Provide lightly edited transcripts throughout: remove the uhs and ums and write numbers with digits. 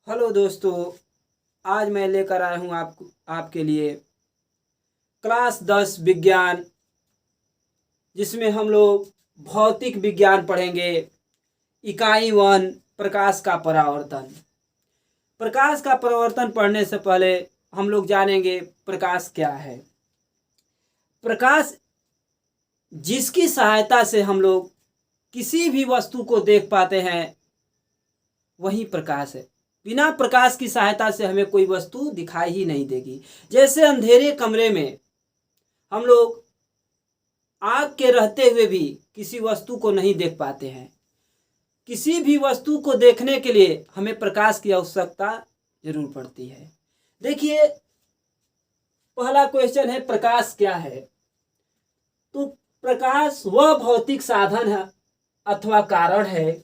Hello दोस्तों, आज मैं लेकर आया हूँ आपके लिए क्लास 10 विज्ञान, जिसमें हम लोग भौतिक विज्ञान पढ़ेंगे। इकाई 1 प्रकाश का परावर्तन। प्रकाश का परावर्तन पढ़ने से पहले हम लोग जानेंगे प्रकाश क्या है। प्रकाश जिसकी सहायता से हम लोग किसी भी वस्तु को देख पाते हैं वही प्रकाश है। बिना प्रकाश की सहायता से हमें कोई वस्तु दिखाई ही नहीं देगी। जैसे अंधेरे कमरे में हम लोग आग के रहते हुए भी किसी वस्तु को नहीं देख पाते हैं। किसी भी वस्तु को देखने के लिए हमें प्रकाश की आवश्यकता जरूर पड़ती है। देखिए, पहला क्वेश्चन है प्रकाश क्या है। तो प्रकाश वह भौतिक साधन है अथवा कारण है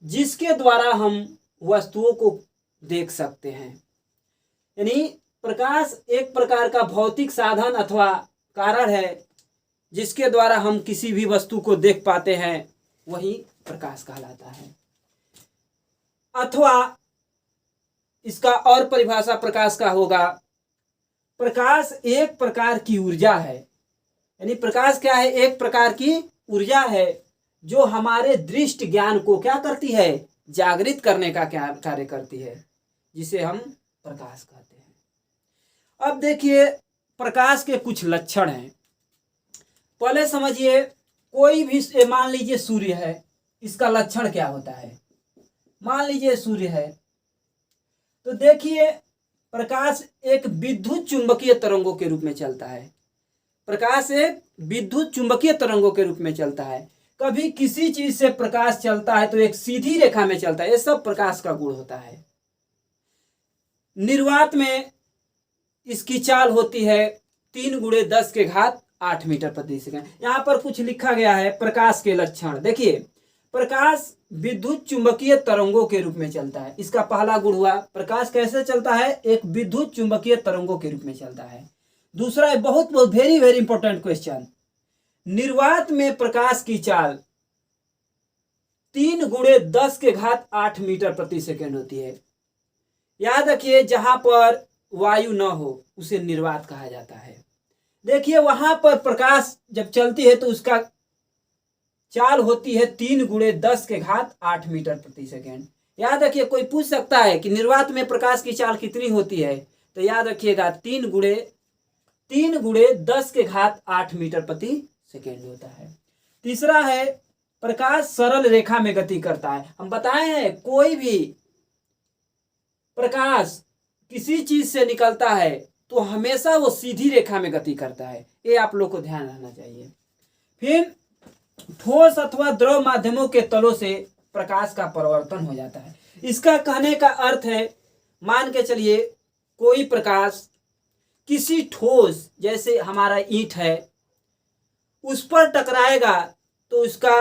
जिसके द्वारा हम वस्तुओं को देख सकते हैं। यानी प्रकाश एक प्रकार का भौतिक साधन अथवा कारण है जिसके द्वारा हम किसी भी वस्तु को देख पाते हैं, वही प्रकाश कहलाता है। अथवा इसका और परिभाषा प्रकाश का होगा, प्रकाश एक प्रकार की ऊर्जा है। यानी प्रकाश क्या है? एक प्रकार की ऊर्जा है जो हमारे दृष्टि ज्ञान को क्या करती है? जागृत करने का क्या कार्य करती है, जिसे हम प्रकाश कहते हैं। अब देखिए, प्रकाश के कुछ लक्षण हैं। पहले समझिए, कोई भी मान लीजिए सूर्य है, इसका लक्षण क्या होता है? मान लीजिए सूर्य है, तो देखिए प्रकाश एक विद्युत चुंबकीय तरंगों के रूप में चलता है। प्रकाश एक विद्युत चुंबकीय तरंगों के रूप में चलता है। कभी किसी चीज से प्रकाश चलता है तो एक सीधी रेखा में चलता है। ये सब प्रकाश का गुण होता है। निर्वात में इसकी चाल होती है 3 × 10⁸ मीटर प्रति सेकंड। यहां पर कुछ लिखा गया है प्रकाश के लक्षण। देखिए, प्रकाश विद्युत चुंबकीय तरंगों के रूप में चलता है। इसका पहला गुण हुआ, प्रकाश कैसे चलता है? एक विद्युत चुंबकीय तरंगों के रूप में चलता है। दूसरा है बहुत वेरी वेरी इंपॉर्टेंट क्वेश्चन, निर्वात में प्रकाश की चाल 3 × 10⁸ मीटर प्रति सेकंड होती है। याद रखिए, जहां पर वायु न हो उसे निर्वात कहा जाता है। देखिए, वहां पर प्रकाश जब चलती है तो उसका चाल होती है 3 × 10⁸ मीटर प्रति सेकंड। याद रखिए, कोई पूछ सकता है कि निर्वात में प्रकाश की चाल कितनी होती है, तो याद रखिएगा 3 × 10⁸ मीटर प्रति सेकेंड होता है। तीसरा है, प्रकाश सरल रेखा में गति करता है। हम बताए हैं, कोई भी प्रकाश किसी चीज से निकलता है तो हमेशा वो सीधी रेखा में गति करता है। ये आप लोग को ध्यान रखना चाहिए। फिर ठोस अथवा द्रव माध्यमों के तलों से प्रकाश का परावर्तन हो जाता है। इसका कहने का अर्थ है, मान के चलिए कोई प्रकाश किसी ठोस, जैसे हमारा ईंट है, उस पर टकराएगा तो उसका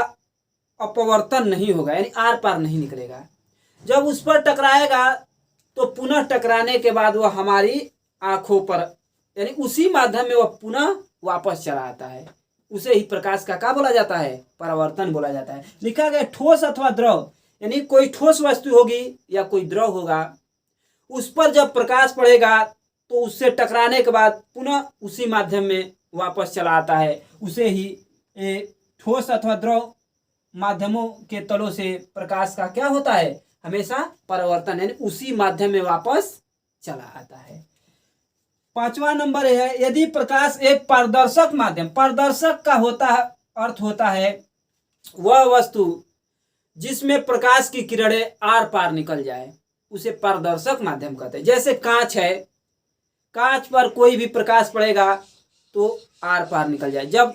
अपवर्तन नहीं होगा, यानी आर पार नहीं निकलेगा। जब उस पर टकराएगा तो पुनः टकराने के बाद वह हमारी आंखों पर, यानी उसी माध्यम में वह पुनः वापस चला आता है। उसे ही प्रकाश का क्या बोला जाता है? परावर्तन बोला जाता है। लिखा गया ठोस अथवा द्रव, यानी कोई ठोस वस्तु होगी या कोई द्रव होगा, उस पर जब प्रकाश पड़ेगा तो उससे टकराने के बाद पुनः उसी माध्यम में वापस चला आता है। उसे ही ठोस अथवा द्रव माध्यमों के तलों से प्रकाश का क्या होता है? हमेशा परावर्तन, यानी उसी माध्यम में वापस चला आता है। 5वां नंबर है, यदि प्रकाश एक पारदर्शक माध्यम, पारदर्शक का अर्थ होता है वह वस्तु जिसमें प्रकाश की किरणें आर पार निकल जाए, उसे पारदर्शक माध्यम कहते हैं। जैसे कांच है, कांच पर कोई भी प्रकाश पड़ेगा तो आर पार निकल जाए। जब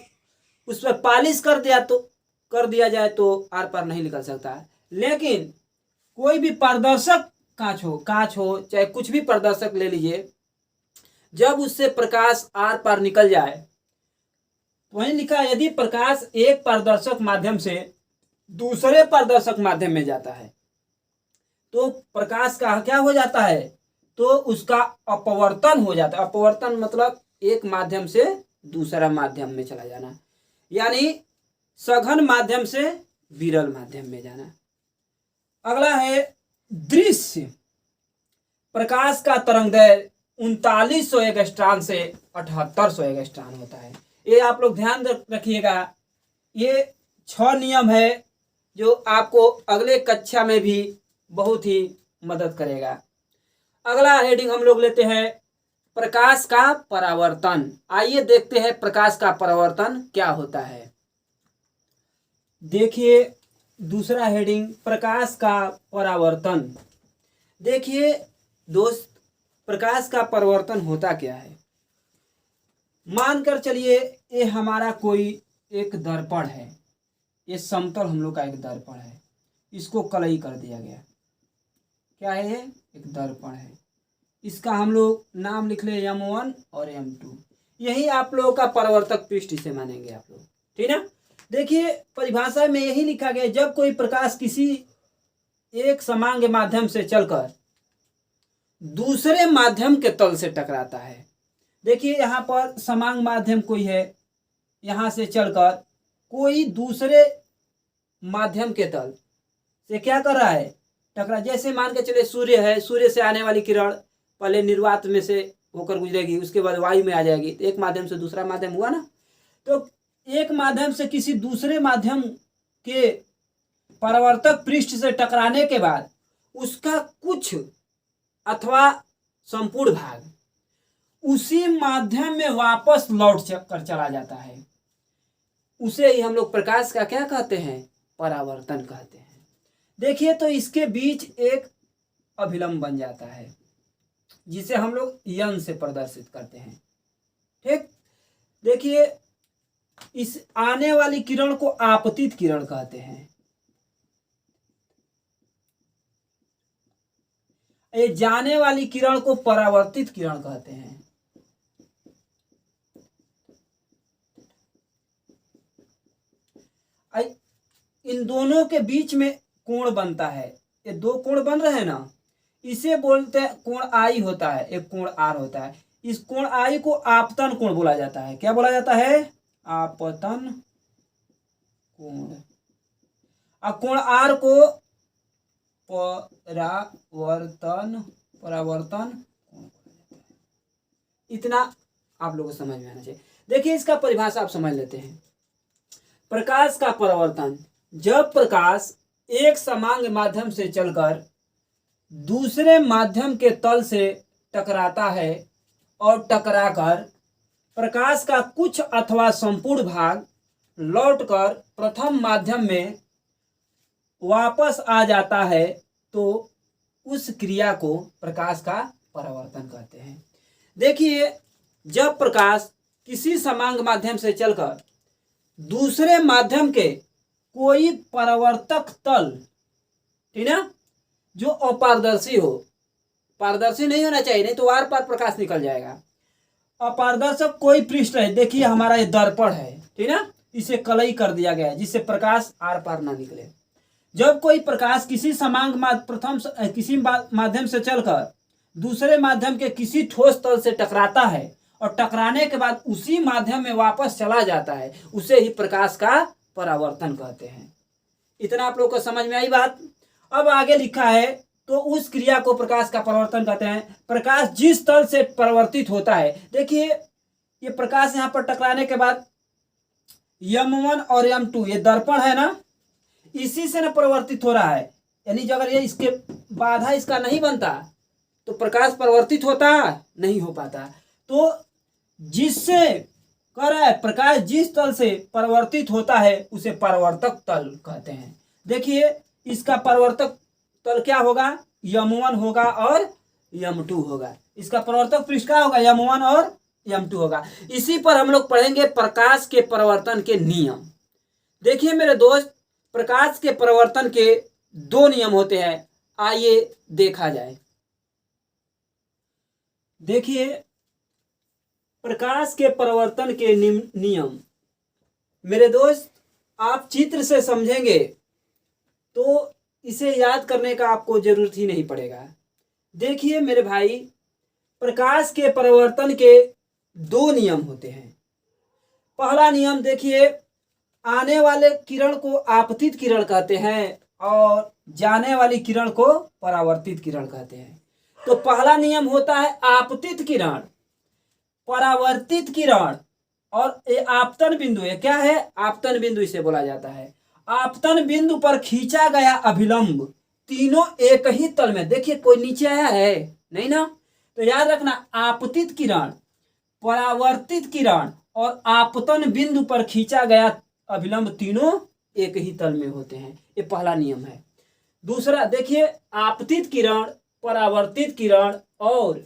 उस पर पॉलिश कर दिया जाए तो आर पार नहीं निकल सकता। लेकिन कोई भी पारदर्शक कांच हो चाहे कुछ भी पारदर्शक ले लीजिए, जब उससे प्रकाश आर पार निकल जाए, वहीं लिखा, यदि प्रकाश एक पारदर्शक माध्यम से दूसरे पारदर्शक माध्यम में जाता है तो प्रकाश का क्या हो जाता है? तो उसका अपवर्तन हो जाता है। अपवर्तन मतलब एक माध्यम से दूसरा माध्यम में चला जाना, यानी सघन माध्यम से विरल माध्यम में जाना। अगला है दृश्य। प्रकाश का तरंगदैर्घ्य 3900 एंगस्ट्रॉम से 7800 एंगस्ट्रॉम होता है। ये आप लोग ध्यान रखिएगा। ये 6 नियम है जो आपको अगले कक्षा में भी बहुत ही मदद करेगा। अगला हेडिंग हम लोग लेते हैं प्रकाश का परावर्तन। आइए देखते हैं प्रकाश का परावर्तन क्या होता है। देखिए दूसरा हेडिंग प्रकाश का परावर्तन। देखिए दोस्त, प्रकाश का परावर्तन होता क्या है। मानकर चलिए ये हमारा कोई एक दर्पण है, ये समतल हम लोग का एक दर्पण है, इसको कलई कर दिया गया। क्या है ये? एक दर्पण है। इसका हम लोग नाम लिख ले M1 और M2। यही आप लोगों का परावर्तक पृष्ठ इसे मानेंगे आप लोग, ठीक ना। देखिए परिभाषा में यही लिखा गया, जब कोई प्रकाश किसी एक समांग माध्यम से चलकर दूसरे माध्यम के तल से टकराता है। देखिए यहाँ पर समांग माध्यम कोई है, यहाँ से चलकर कोई दूसरे माध्यम के तल से क्या कर रहा है? टकरा। जैसे मान के चले सूर्य है, सूर्य से आने वाली किरण पहले निर्वात में से होकर गुजरेगी, उसके बाद वायु में आ जाएगी, तो एक माध्यम से दूसरा माध्यम हुआ ना। तो एक माध्यम से किसी दूसरे माध्यम के परावर्तक पृष्ठ से टकराने के बाद उसका कुछ अथवा संपूर्ण भाग उसी माध्यम में वापस लौट कर चला जाता है। उसे ही हम लोग प्रकाश का क्या कहते हैं? परावर्तन कहते हैं। देखिए तो इसके बीच एक अभिलंब बन जाता है जिसे हम लोग यन से प्रदर्शित करते हैं, ठीक। देखिए इस आने वाली किरण को आपतित किरण कहते हैं। ये जाने वाली किरण को परावर्तित किरण कहते हैं। इन दोनों के बीच में कोण बनता है, ये दो कोण बन रहे हैं ना, इसे बोलते हैं कोण आई होता है, एक कोण आर होता है। इस कोण आई को आपतन कोण बोला जाता है। क्या बोला जाता है? आपतन कोण। और कोण आर को परावर्तन कोण। इतना आप लोगों को समझ में आना चाहिए। देखिए इसका परिभाषा आप समझ लेते हैं। प्रकाश का परावर्तन, जब प्रकाश एक समांग माध्यम से चलकर दूसरे माध्यम के तल से टकराता है और टकराकर प्रकाश का कुछ अथवा संपूर्ण भाग लौटकर प्रथम माध्यम में वापस आ जाता है, तो उस क्रिया को प्रकाश का परावर्तन कहते हैं। देखिए जब प्रकाश किसी समांग माध्यम से चलकर दूसरे माध्यम के कोई परावर्तक तल, ठीक ना, जो अपारदर्शी हो, पारदर्शी नहीं होना चाहिए, नहीं तो आर पार प्रकाश निकल जाएगा। अपारदर्शक कोई पृष्ठ है, देखिए हमारा ये दर्पण है, ठीक ना, इसे कलई कर दिया गया है जिससे प्रकाश आर पार ना निकले। जब कोई प्रकाश किसी समांग किसी माध्यम से चलकर दूसरे माध्यम के किसी ठोस तल से टकराता है और टकराने के बाद उसी माध्यम में वापस चला जाता है, उसे ही प्रकाश का परावर्तन कहते हैं। इतना आप लोग को समझ में आई बात। अब आगे लिखा है, तो उस क्रिया को प्रकाश का परावर्तन कहते हैं। प्रकाश जिस तल से परावर्तित होता है, देखिए ये प्रकाश यहाँ पर टकराने के बाद M1 और M2, ये दर्पण है ना, इसी से ना परावर्तित हो रहा है। यानी अगर ये इसके बाधा इसका नहीं बनता तो प्रकाश परावर्तित होता नहीं हो पाता। तो जिससे कह रहा है प्रकाश जिस तल से परावर्तित होता है उसे परावर्तक तल कहते हैं। देखिए इसका परावर्तक तल क्या होगा? M1 होगा और M2 होगा। इसका परावर्तक पृष्ठ क्या होगा? M1 और M2 होगा। इसी पर हम लोग पढ़ेंगे प्रकाश के परावर्तन के नियम। देखिए मेरे दोस्त, प्रकाश के परावर्तन के दो नियम होते हैं, आइए देखा जाए। देखिए प्रकाश के परावर्तन के नियम मेरे दोस्त, आप चित्र से समझेंगे तो इसे याद करने का आपको जरूरत ही नहीं पड़ेगा। देखिए मेरे भाई, प्रकाश के परावर्तन के दो नियम होते हैं। पहला नियम देखिए, आने वाले किरण को आपतित किरण कहते हैं और जाने वाली किरण को परावर्तित किरण कहते हैं। तो पहला नियम होता है आपतित किरण, परावर्तित किरण और ये आपतन बिंदु है। क्या है? आपतन बिंदु इसे बोला जाता है। आपतन बिंदु पर खींचा गया अभिलंब तीनों एक ही तल में, देखिए कोई नीचे आया है नहीं ना, तो याद रखना आपतित किरण, परावर्तित किरण और आपतन बिंदु पर खींचा गया अभिलंब तीनों एक ही तल में होते हैं। ये पहला नियम है। दूसरा देखिए, आपतित किरण, परावर्तित किरण और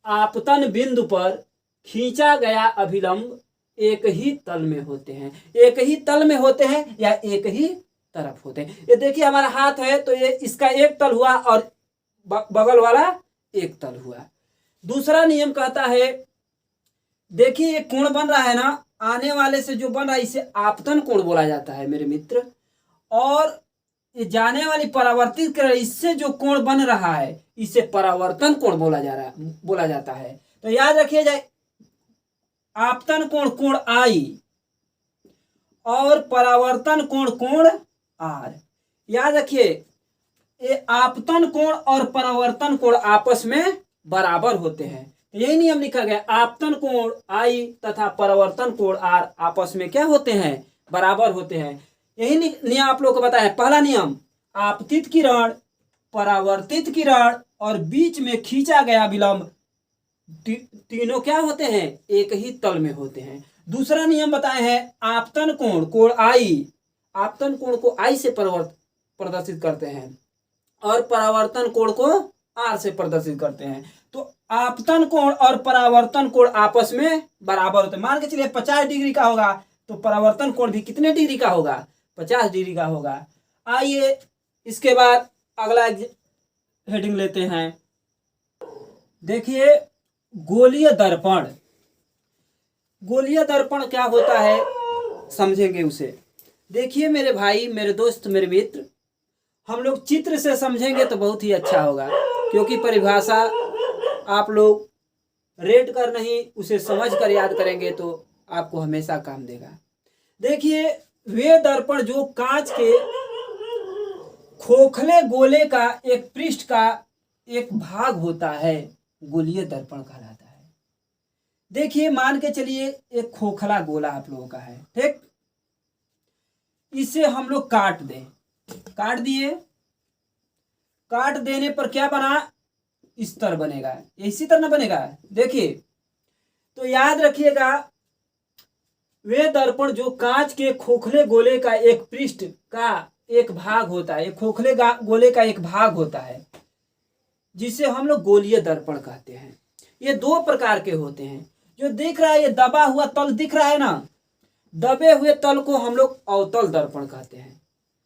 आपतन बिंदु पर खींचा गया अभिलंब एक ही तल में होते हैं। एक ही तल में होते हैं या एक ही तरफ होते हैं। ये देखिए हमारा हाथ है तो ये इसका एक तल हुआ और बगल वाला एक तल हुआ। दूसरा नियम कहता है, देखिए ये कोण बन रहा है ना, आने वाले से जो बन रहा है इसे आपतन कोण बोला जाता है मेरे मित्र। और ये जाने वाली परावर्तित किरण, इससे जो कोण बन रहा है इसे परावर्तन कोण बोला जाता है। तो याद रखिए जाए, आपतन कोण कोण आई और परावर्तन कोण कोण आर। याद रखिए ये आपतन कोण और परावर्तन कोण आपस में बराबर होते हैं। तो यही नियम लिखा गया, आपतन कोण आई तथा परावर्तन कोण आर आपस में क्या होते हैं? बराबर होते हैं। यही नियम आप लोग को बताया है। पहला नियम आपतित किरण, परावर्तित किरण और बीच में खींचा गया विलंब तीनों क्या होते हैं? एक ही तल में होते हैं। दूसरा नियम बताए हैं, आपतन कोण कोण आई, आपतन कोण को आई से प्रदर्शित करते हैं और परावर्तन कोण को आर से प्रदर्शित करते हैं। तो आपतन कोण और परावर्तन कोण आपस में बराबर होते हैं। मान के चलिए 50 डिग्री का होगा तो परावर्तन कोण भी कितने डिग्री का होगा? 50 डिग्री का होगा। आइए इसके बाद अगला हेडिंग लेते हैं। देखिए गोलीय दर्पण। गोलीय दर्पण क्या होता है समझेंगे उसे। देखिए मेरे भाई, मेरे दोस्त, मेरे मित्र, हम लोग चित्र से समझेंगे तो बहुत ही अच्छा होगा, क्योंकि परिभाषा आप लोग रेड कर नहीं, उसे समझ कर याद करेंगे तो आपको हमेशा काम देगा। देखिए वे दर्पण जो कांच के खोखले गोले का एक पृष्ठ का एक भाग होता है, गोलीय दर्पण कहलाता है। देखिए मान के चलिए एक खोखला गोला आप लोगों का है, ठीक। इसे हम लोग काट दें, काट दिए, काट देने पर क्या बना? इस तरह बनेगा, इसी तरह ना बनेगा। देखिए तो याद रखिएगा, वे दर्पण जो कांच के खोखले गोले का एक पृष्ठ का एक भाग होता है, खोखले गोले का एक भाग होता है, जिसे हम लोग गोलीय दर्पण कहते हैं। ये दो प्रकार के होते हैं। जो दिख रहा है ये दबा हुआ तल दिख रहा है ना, दबे हुए तल को हम लोग अवतल दर्पण कहते हैं।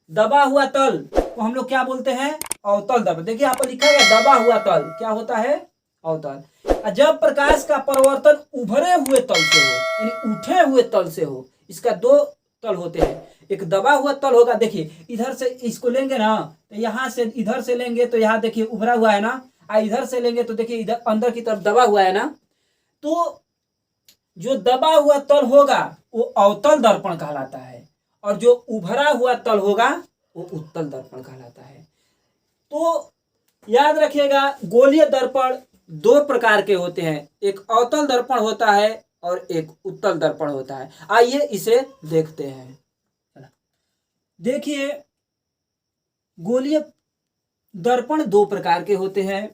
दबा हुआ तल को हम लोग क्या बोलते हैं? अवतल दर्पण। देखिए यहाँ पर लिखा है दबा हुआ तल क्या होता है? अवतल। जब प्रकाश का परिवर्तन उभरे हुए तल से हो, यानी उठे हुए तल से हो, इसका दो तल होते हैं। एक दबा हुआ तल होगा, देखिए इधर से इसको लेंगे ना तो यहाँ से इधर से लेंगे तो यहाँ देखिए उभरा हुआ है ना, इधर से लेंगे तो देखिए इधर अंदर की तरफ दबा हुआ है ना। तो जो दबा हुआ तल होगा वो अवतल दर्पण कहलाता है, और जो उभरा हुआ तल होगा वो उत्तल दर्पण कहलाता है। तो याद रखिएगा, गोलीय दर्पण दो प्रकार के होते हैं, एक अवतल दर्पण होता है और एक उत्तल दर्पण होता है। आइए इसे देखते हैं। देखिए गोलीय दर्पण दो प्रकार के होते हैं।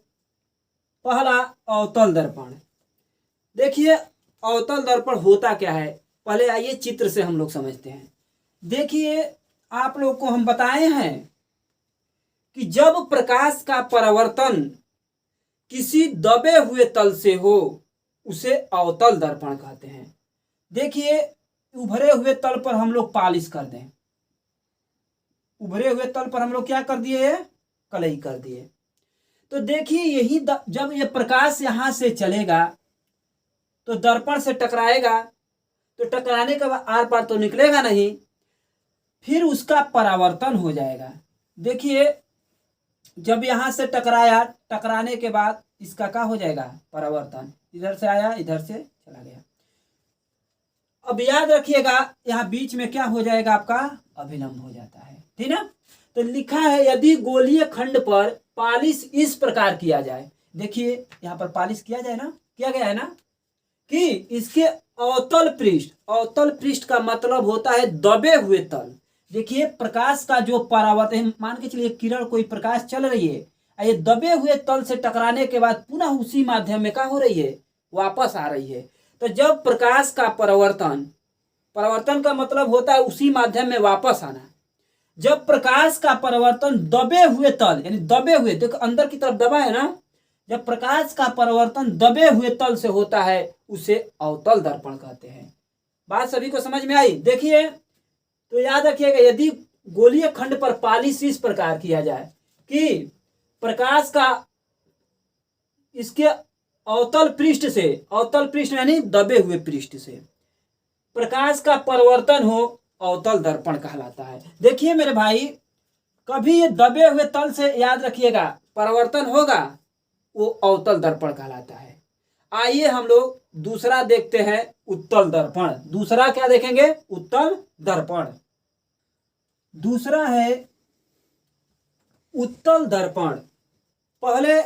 पहला अवतल दर्पण। देखिए अवतल दर्पण होता क्या है, पहले आइए चित्र से हम लोग समझते हैं। देखिए आप लोग को हम बताए हैं कि जब प्रकाश का परावर्तन किसी दबे हुए तल से हो उसे अवतल दर्पण कहते हैं। देखिए उभरे हुए तल पर हम लोग पालिश कर दें, उभरे हुए तल पर हम लोग क्या कर दिए? कलई कर दिए। तो देखिए यही जब ये प्रकाश यहां से चलेगा तो दर्पण से टकराएगा, तो टकराने के बाद आर पार तो निकलेगा नहीं, फिर उसका परावर्तन हो जाएगा। देखिए जब यहां से टकराया, टकराने के बाद इसका क्या हो जाएगा? परावर्तन। इधर से आया, इधर से चला गया। अब याद रखिएगा यहाँ बीच में क्या हो जाएगा? आपका अभिलंब हो जाता है, ठीक ना। तो लिखा है यदि गोलीय खंड पर पालिश इस प्रकार किया जाए, देखिए यहाँ पर पालिश किया जाए ना, किया गया है ना, कि इसके अवतल पृष्ठ का मतलब होता है दबे हुए तल। देखिए प्रकाश का जो परावर्तन, मान के चलिए किरण कोई प्रकाश चल रही है, ये दबे हुए तल से टकराने के बाद पुनः उसी माध्यम में क्या हो रही है, वापस आ रही है। तो जब प्रकाश का परावर्तन का मतलब होता है उसी माध्यम में वापस आना। जब प्रकाश का परावर्तन दबे हुए तल, यानी दबे हुए, देखो अंदर की तरफ दबा है ना, जब प्रकाश का परावर्तन दबे हुए तल से होता है उसे अवतल दर्पण कहते हैं। बात सभी को समझ में आई? देखिए तो याद रखिएगा, यदि गोलीय खंड पर पालिश इस प्रकार किया जाए कि प्रकाश का इसके अवतल पृष्ठ यानी दबे हुए पृष्ठ से प्रकाश का परिवर्तन हो, अवतल दर्पण कहलाता है। देखिए मेरे भाई, कभी ये दबे हुए तल से, याद रखिएगा, परिवर्तन होगा, वो अवतल दर्पण कहलाता है। आइए हम लोग दूसरा देखते हैं, उत्तल दर्पण। दूसरा क्या देखेंगे? उत्तल दर्पण। दूसरा है उत्तल दर्पण। पहले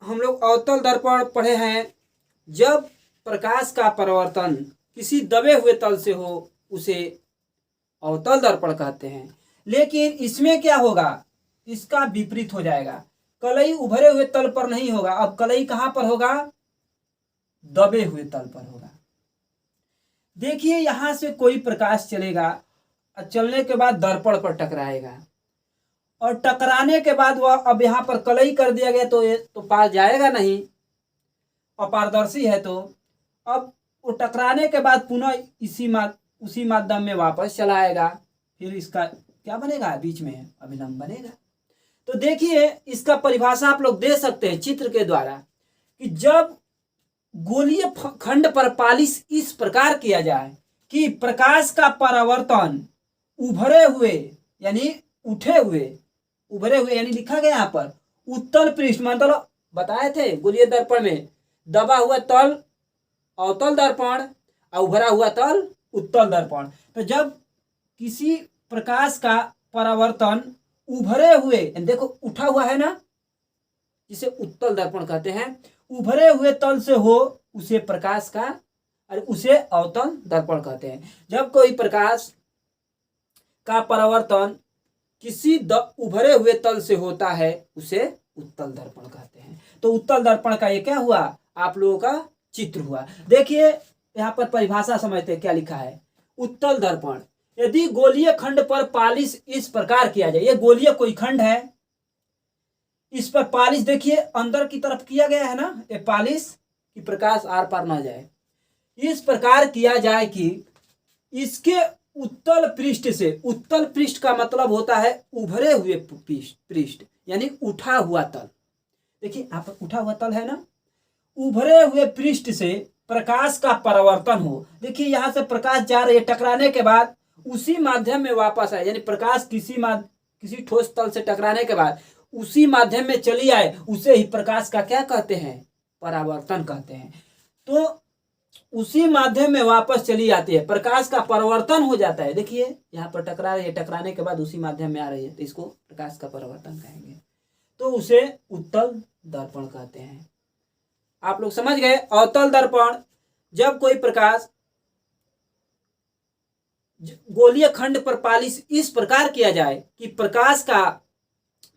हम लोग अवतल दर्पण पढ़े हैं। जब प्रकाश का परावर्तन किसी दबे हुए तल से हो उसे अवतल दर्पण कहते हैं। लेकिन इसमें क्या होगा, इसका विपरीत हो जाएगा। कलई उभरे हुए तल पर नहीं होगा, अब कलई कहां पर होगा? दबे हुए तल पर होगा। देखिए यहां से कोई प्रकाश चलेगा, चलने के बाद दर्पण पर टकराएगा, और टकराने के बाद वह, अब यहां पर कलई कर दिया गया तो ये तो पास जाएगा नहीं, अपारदर्शी है, तो अब वो टकराने के बाद पुनः उसी माध्यम में वापस चला आएगा। फिर इसका क्या बनेगा? बीच में अभिलंब बनेगा। तो देखिए इसका परिभाषा आप लोग दे सकते हैं चित्र के द्वारा, कि जब गोलीय खंड पर पालिश इस प्रकार किया जाए कि प्रकाश का परावर्तन उभरे हुए यानी उठे हुए, उभरे हुए यानी लिखा गया यहाँ पर उत्तल पृष्ठ, मतलब बताए थे गोलीय दर्पण में दबा हुआ तल अवतल दर्पण और उभरा हुआ तल उत्तल दर्पण। तो जब किसी प्रकाश का परावर्तन उभरे हुए, देखो उठा हुआ है ना, जिसे उत्तल दर्पण कहते हैं, उभरे हुए तल से हो उसे प्रकाश का, अरे उसे अवतल दर्पण कहते हैं। जब कोई प्रकाश का परावर्तन किसी उभरे हुए तल से होता है उसे उत्तल दर्पण कहते हैं। तो उत्तल दर्पण का ये क्या हुआ, आप लोगों का चित्र हुआ। देखिए यहाँ पर परिभाषा समझते क्या लिखा है। उत्तल दर्पण, यदि गोलीय खंड पर पालिश इस प्रकार किया जाए, ये गोलीय कोई खंड है, इस पर पालिश देखिए अंदर की तरफ किया गया है ना, ये पालिश कि प्रकाश आर पार ना जाए, इस प्रकार किया जाए कि इसके उत्तल पृष्ठ से, उत्तल पृष्ठ का मतलब होता है उभरे हुए पृष्ठ यानी उठा हुआ तल। देखिए आप उठा हुआ तल है ना, उभरे हुए पृष्ठ से प्रकाश का परावर्तन हो। देखिए यहां से प्रकाश जा रही है, टकराने के बाद उसी माध्यम में वापस आए, यानी प्रकाश किसी ठोस तल से टकराने के बाद उसी माध्यम में चली आए, उसे ही प्रकाश का क्या कहते हैं? परावर्तन कहते हैं। तो उसी माध्यम में वापस चली आती है, प्रकाश का परावर्तन हो जाता है। देखिए यहाँ पर टकरा रही है, टकराने के बाद उसी माध्यम में आ रही है, तो इसको प्रकाश का परावर्तन कहेंगे, तो उसे उत्तल दर्पण कहते हैं। आप लोग समझ गए। अवतल दर्पण, जब कोई प्रकाश गोलीय खंड पर पालिश इस प्रकार किया जाए कि प्रकाश का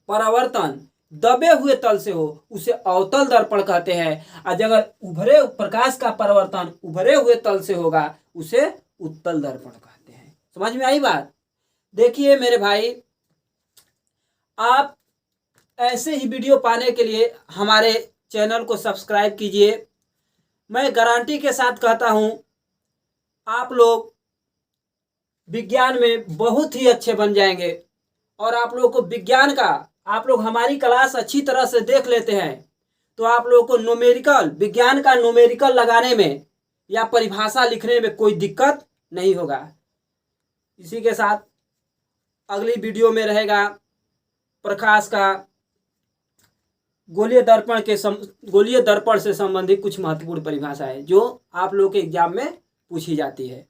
परावर्तन दबे हुए तल से हो उसे अवतल दर्पण कहते हैं। और अगर प्रकाश का परावर्तन उभरे हुए तल से होगा उसे उत्तल दर्पण कहते हैं। समझ में आई बात? देखिए मेरे भाई, आप ऐसे ही वीडियो पाने के लिए हमारे चैनल को सब्सक्राइब कीजिए। मैं गारंटी के साथ कहता हूं आप लोग विज्ञान में बहुत ही अच्छे बन जाएंगे। और आप लोगों को विज्ञान का, आप लोग हमारी क्लास अच्छी तरह से देख लेते हैं तो आप लोगों को न्यूमेरिकल, विज्ञान का न्यूमेरिकल लगाने में या परिभाषा लिखने में कोई दिक्कत नहीं होगा। इसी के साथ अगली वीडियो में रहेगा प्रकाश का गोलीय दर्पण से संबंधित कुछ महत्वपूर्ण परिभाषाएं जो आप लोगों के एग्जाम में पूछी जाती है।